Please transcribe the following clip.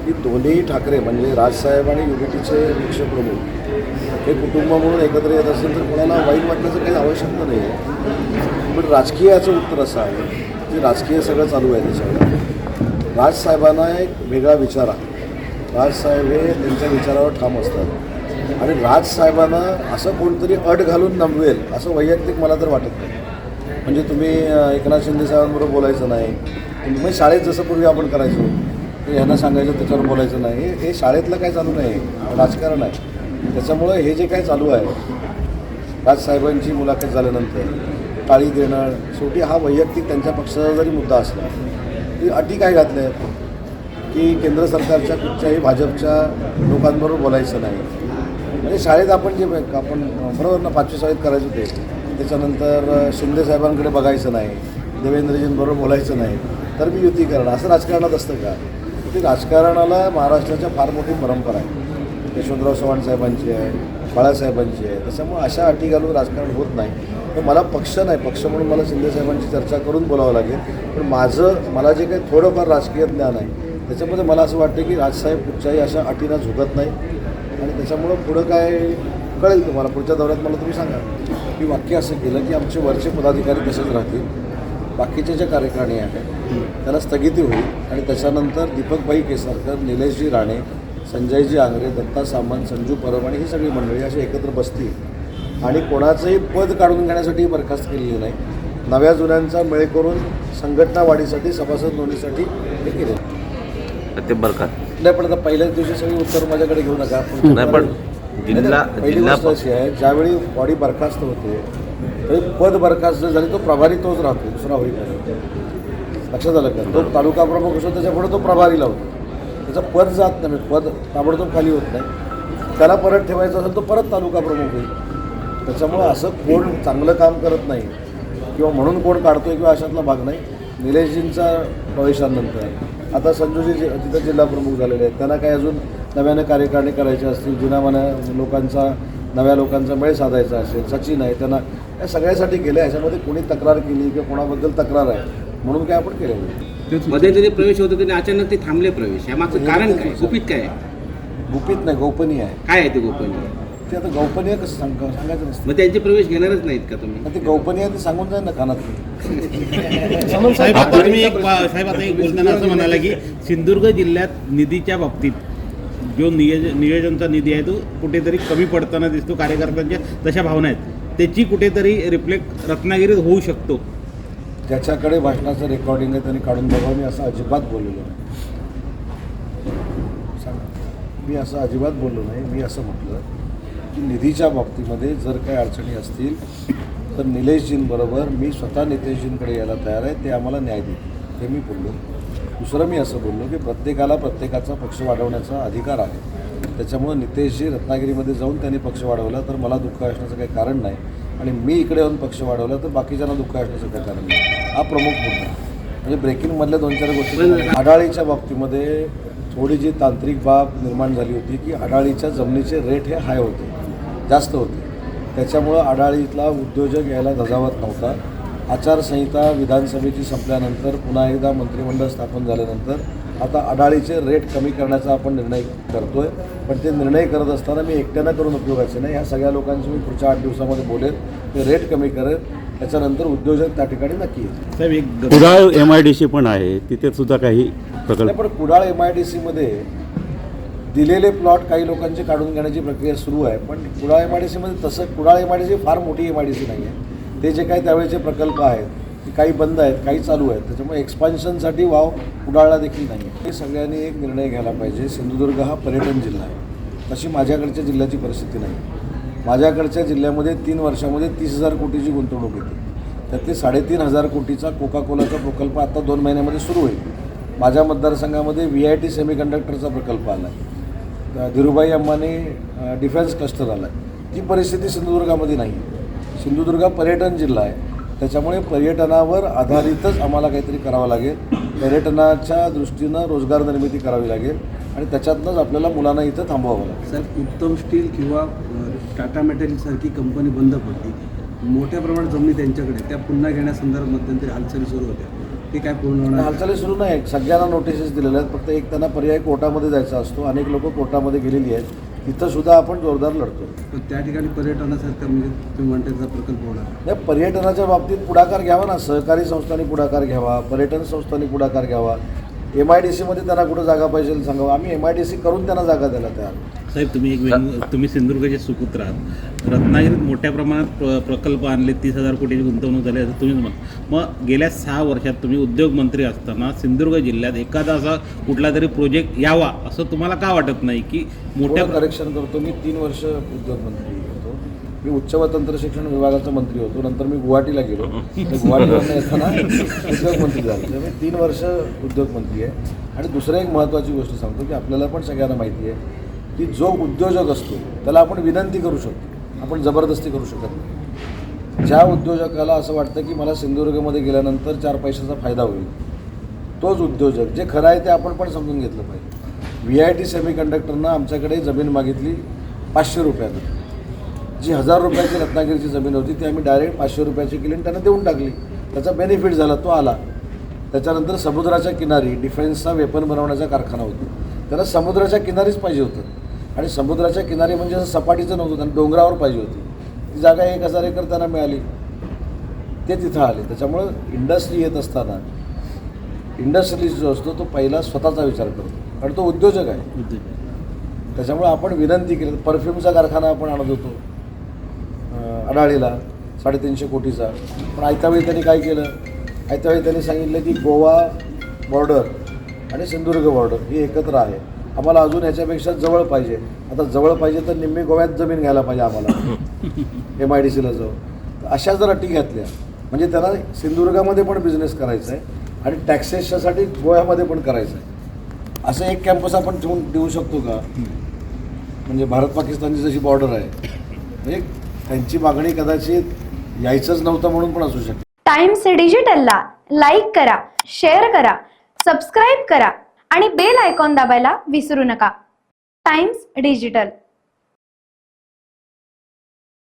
की दोन्ही ठाकरे म्हणजे राजसाहेब आणि युनिटीचे पक्षप्रमुख हे कुटुंब म्हणून एकत्र येत असेल तर कोणाला वाईट वाटण्याचं काही आवश्यकता नाही आहे. पण राजकीय याचं उत्तर असं आहे की राजकीय सगळं चालू आहे त्याच्यावर. राजसाहेबांना एक वेगळा विचार आहे. राजसाहेब हे त्यांच्या विचारावर ठाम असतात आणि राजसाहेबांना असं कोणतरी अट घालून नमवेल असं वैयक्तिक मला तर वाटत नाही. म्हणजे तुम्ही एकनाथ शिंदे साहेबांबरोबर बोलायचं नाही, तुम्ही शाळेत जसं पूर्वी आपण करायचो ह्यांना सांगायचं त्याच्यावर बोलायचं नाही, हे शाळेतलं काय चालू नाही, राजकारण आहे. त्याच्यामुळं हे जे काय चालू आहे राजसाहेबांची मुलाखत झाल्यानंतर टाळी देणं, शेवटी हा वैयक्तिक त्यांच्या पक्षाचा जरी मुद्दा असला तरी अटी काय घातल्या आहेत की केंद्र सरकारच्या कुठच्याही भाजपच्या लोकांबरोबर बोलायचं नाही. म्हणजे शाळेत आपण जे आपण बरोबर ना 5वी शाळेत करायचं ते, त्याच्यानंतर शिंदे साहेबांकडे बघायचं नाही, देवेंद्रजींबरोबर बोलायचं नाही तर मी युती करणं, असं राजकारणात असतं का? ते राजकारणाला महाराष्ट्राच्या फार मोठी परंपरा आहे. यशवंतराव चव्हाण साहेबांची आहे, बाळासाहेबांची आहे. त्याच्यामुळे अशा अटी घालून राजकारण होत नाही. तर मला पक्ष नाही, पक्ष म्हणून मला शिंदे साहेबांची चर्चा करून बोलावं लागेल. पण मला जे काही थोडंफार राजकीय ज्ञान आहे त्याच्यामध्ये मला असं वाटतं की राजसाहेब कुठच्याही अशा अटींना झुकत नाही आणि त्याच्यामुळं पुढं काय कळेल तुम्हाला. पुढच्या दौऱ्यात मला तुम्ही सांगा की वाक्य असं केलं की आमचे वरचे पदाधिकारी तसेच राहतील, बाकीचे जे कार्यकारिणी आहेत त्याला स्थगिती होईल आणि त्याच्यानंतर दीपकभाई केसरकर, निलेशजी राणे, संजयजी आंग्रे, दत्ता सामंत, संजू परब आणि ही सगळी मंडळी अशी एकत्र बसतील आणि कोणाचंही पद काढून घेण्यासाठी बरखास्त केलेली नाही. नव्या जुन्यांचा मेळ करून संघटना वाढीसाठी, सभासद नोंदणीसाठी हे केले ते बरखास्त नाही. पण आता पहिल्याच दिवशी सगळी उत्तर माझ्याकडे घेऊ नका. पहिली गोष्ट अशी आहे, ज्यावेळी बॉडी बरखास्त होते तरी पद बरखास्त जर झाली तो प्रभारी तोच राहतो, दुसरा होईपर्यंत. लक्षात आलं का? तो तालुका प्रमुख असतो त्याच्यापुढे तो प्रभारी लावतो, त्याचं पद जात नाही, पद ताबडतोब खाली होत नाही. त्याला परत ठेवायचं असेल तो परत तालुका प्रमुख होईल. त्याच्यामुळं असं कोण चांगलं काम करत नाही किंवा म्हणून कोण काढतोय किंवा अशातला भाग नाही. निलेशजींचा प्रवेशानंतर आता संजूजी तिथं जिल्हा प्रमुख झालेले आहेत, त्यांना काही अजून नव्यानं कार्यकारिणी करायची असतील, नव्या लोकांचा मेळ साधायचा असेल, सचिन आहे, त्यांना या सगळ्यासाठी केलं. ह्याच्यामध्ये कोणी तक्रार केली किंवा कोणाबद्दल तक्रार आहे म्हणून काय आपण केलं नाही. मध्ये जरी प्रवेश होतो त्यांनी अचानक ते थांबले प्रवेश, यामागचं कारण काय? गुपित काय आहे? गुपित नाही, गोपनीय आहे. काय आहे ते गोपनीय? ते आता गोपनीय कसं सांगायचं नसतं. मग त्यांचे प्रवेश घेणारच नाहीत का तुम्ही? मग ते गोपनीय ते सांगून जाईल ना कानात. साहेब आता एक बोलताना असं म्हणाला की सिंधुदुर्ग जिल्ह्यात निधीच्या बाबतीत जो नियोजनचा निधी आहे तो कुठेतरी कमी पडताना दिसतो. कार्यकर्त्यांच्या तशा भावना आहेत, त्याची कुठेतरी रिफ्लेक्ट रत्नागिरीत होऊ शकतो. ज्याच्याकडे भाषणाचं रेकॉर्डिंग आहे त्यांनी काढून बघावं. मी असं अजिबात बोललेलो नाही. मी असं अजिबात बोललो नाही. मी असं म्हटलं की निधीच्या बाबतीमध्ये जर काही अडचणी असतील तर निलेशजींबरोबर मी स्वतः नितेशजींकडे यायला तयार आहे, ते आम्हाला न्याय देतील, हे मी बोललो. दुसरं मी असं बोललो की प्रत्येकाला प्रत्येकाचा पक्ष वाढवण्याचा अधिकार आहे. त्याच्यामुळं नितेशजी रत्नागिरीमध्ये जाऊन त्यांनी पक्ष वाढवला तर मला दुःख असण्याचं काही कारण नाही आणि मी इकडे येऊन पक्ष वाढवला तर बाकीच्यांना दुःख असण्याचं काही कारण नाही. हा प्रमुख मुद्दा. म्हणजे ब्रेकिंगमधल्या 2-4 गोष्टी. आढाळीच्या बाबतीमध्ये थोडी जी तांत्रिक बाब निर्माण झाली होती की आढाळीच्या जमिनीचे रेट हे हाय होते, जास्त होते. त्याच्यामुळं आढाळीतला उद्योजक यायला धजावत नव्हता. आचारसंहिता विधानसभेची संपल्यानंतर पुन्हा एकदा मंत्रिमंडळ स्थापन झाल्यानंतर आता आढाळीचे रेट कमी करण्याचा आपण निर्णय करतो आहे. पण ते निर्णय करत असताना मी एकट्यानं करून उपयोगाचे नाही. ह्या सगळ्या लोकांशी मी पुढच्या 8 दिवसामध्ये बोलेन, ते रेट कमी करेल. त्याच्यानंतर उद्योजक त्या ठिकाणी नक्की येईल. साहेब एक कुडाळ MIDC पण आहे, तिथे सुद्धा काही प्रकल्प. पण कुडाळ MIDCमध्ये दिलेले प्लॉट काही लोकांचे काढून घेण्याची प्रक्रिया सुरू आहे. पण कुडाळ MIDCमध्ये तसं कुडाळ MIDC फार मोठी MIDC नाही आहे. ते जे काही त्यावेळेचे प्रकल्प आहेत ते काही बंद आहेत, काही चालू आहेत. त्याच्यामुळे एक्सपान्शनसाठी वाव कुडाळला देखील नाही आहे. हे सगळ्यांनी एक निर्णय घ्यायला पाहिजे. सिंधुदुर्ग हा पर्यटन जिल्हा आहे, तशी माझ्याकडच्या जिल्ह्याची परिस्थिती नाही. माझ्याकडच्या जिल्ह्यामध्ये 3 वर्षामध्ये 30,000 कोटीची गुंतवणूक येते. त्यातले 3,500 कोटीचा कोका कोलाचा प्रकल्प आता 2 महिन्यामध्ये सुरू होईल. माझ्या मतदारसंघामध्ये VIT सेमीकंडक्टरचा प्रकल्प आला आहे, धीरूभाई अंबानी डिफेन्स क्लस्टर आला आहे. ती परिस्थिती सिंधुदुर्गामध्ये नाही. सिंधुदुर्ग पर्यटन जिल्हा आहे, त्याच्यामुळे पर्यटनावर आधारितच आम्हाला काहीतरी करावं लागेल. पर्यटनाच्या दृष्टीनं रोजगार निर्मिती करावी लागेल आणि त्याच्यातनंच आपल्याला मुलांना इथं थांबवावं लागेल. साहेब, उत्तम स्टील किंवा टाटा मेटॅलिकसारखी कंपनी बंद पडली, मोठ्या प्रमाणात जमिनी त्यांच्याकडे त्या पुन्हा घेण्यासंदर्भात मध्यंतरी हालचाली सुरू होत्या. ते काय पूर्ण होणार? हालचाली सुरू नाही, सगळ्यांना नोटिसेस दिलेल्या आहेत. फक्त एक त्यांना पर्याय कोर्टामध्ये जायचा असतो. अनेक लोक कोर्टामध्ये गेलेली आहेत, तिथं सुद्धा आपण जोरदार लढतो. पण त्या ठिकाणी पर्यटनासारखं म्हणजे तुम्ही म्हणताचा प्रकल्प होणार. या पर्यटनाच्या बाबतीत पुढाकार घ्यावा ना, सहकारी संस्थांनी पुढाकार घ्यावा, पर्यटन संस्थांनी पुढाकार घ्यावा. MIDCमध्ये त्यांना कुठं जागा पाहिजे सांगावं, आम्ही MIDC करून त्यांना जागा द्यायला तयार. साहेब तुम्ही सिंधुदुर्गचे सुपुत्र आहात. रत्नागिरीत मोठ्या प्रमाणात प्रकल्प आणले, 30,000 कोटीची गुंतवणूक झाली असं तुम्हीच म्हणा. मग गेल्या 6 वर्षात तुम्ही उद्योग मंत्री असताना सिंधुदुर्ग जिल्ह्यात एखादा असा कुठला तरी प्रोजेक्ट यावा असं तुम्हाला का वाटत नाही की मोठ्या करेक्शन करतो. मी 3 वर्ष उद्योगमंत्री होतो. मी उच्च व तंत्र शिक्षण विभागाचा मंत्री होतो. नंतर मी गुवाहाटीला गेलो. गुवाहाटीवरून येताना उद्योगमंत्री झालो. त्यामुळे 3 वर्ष उद्योगमंत्री आहे. आणि दुसरं एक महत्त्वाची गोष्ट सांगतो की आपल्याला पण सगळ्यांना माहिती आहे की जो उद्योजक असतो त्याला आपण विनंती करू शकतो, आपण जबरदस्ती करू शकत नाही. ज्या उद्योजकाला असं वाटतं की मला सिंधुदुर्गमध्ये गेल्यानंतर 4 पैशाचा फायदा होईल, तोच उद्योजक. जे खरं आहे ते आपण पण समजून घेतलं पाहिजे. VIT सेमीकंडक्टरनं आमच्याकडे जमीन मागितली 500 रुपयानं. जी 1000 रुपयाची रत्नागिरीची जमीन होती ती आम्ही डायरेक्ट 500 रुपयाची केली आणि त्यांना देऊन टाकली. त्याचा बेनिफिट झाला, तो आला. त्याच्यानंतर समुद्राच्या किनारी डिफेन्सचा वेपन बनवण्याचा कारखाना होता. त्याला समुद्राच्या किनारीच पाहिजे होतं. आणि समुद्राच्या किनारी म्हणजे असं सपाटीचं नव्हतं, त्यांना डोंगरावर पाहिजे होती. ती जागा 1000 एकर त्यांना मिळाली, ते तिथं आले. त्याच्यामुळं इंडस्ट्री येत असताना इंडस्ट्रियलिस्ट जो असतो तो पहिला स्वतःचा विचार करतो, कारण तो उद्योजक आहे. त्याच्यामुळे आपण विनंती केली. परफ्यूमचा कारखाना आपण आणत होतो अडाळीला 350 कोटीचा. पण आयत्यावेळी त्यांनी काय केलं, आयत्यावेळी त्यांनी सांगितलं की गोवा बॉर्डर आणि सिंधुदुर्ग बॉर्डर ही एकत्र आहे, आम्हाला अजून ह्याच्यापेक्षा जवळ पाहिजे. आता जवळ पाहिजे तर निम्मी गोव्यात जमीन घ्यायला पाहिजे आम्हाला MIDCला जाऊ. अशा जर अटी घातल्या म्हणजे त्यांना सिंधुदुर्गामध्ये पण बिझनेस करायचा आहे आणि टॅक्सेससाठी गोव्यामध्ये पण करायचं आहे. असं एक कॅम्पस आपण देऊ शकतो का? म्हणजे भारत पाकिस्तानची जशी बॉर्डर आहे, म्हणजे त्यांची मागणी कदाचित यायचंच नव्हतं म्हणून पण असू शकते. टाइम्स डिजिटलला लाईक करा, शेअर करा, सबस्क्राईब करा आणि बेल आयकॉन दाबायला विसरू नका. Times digital.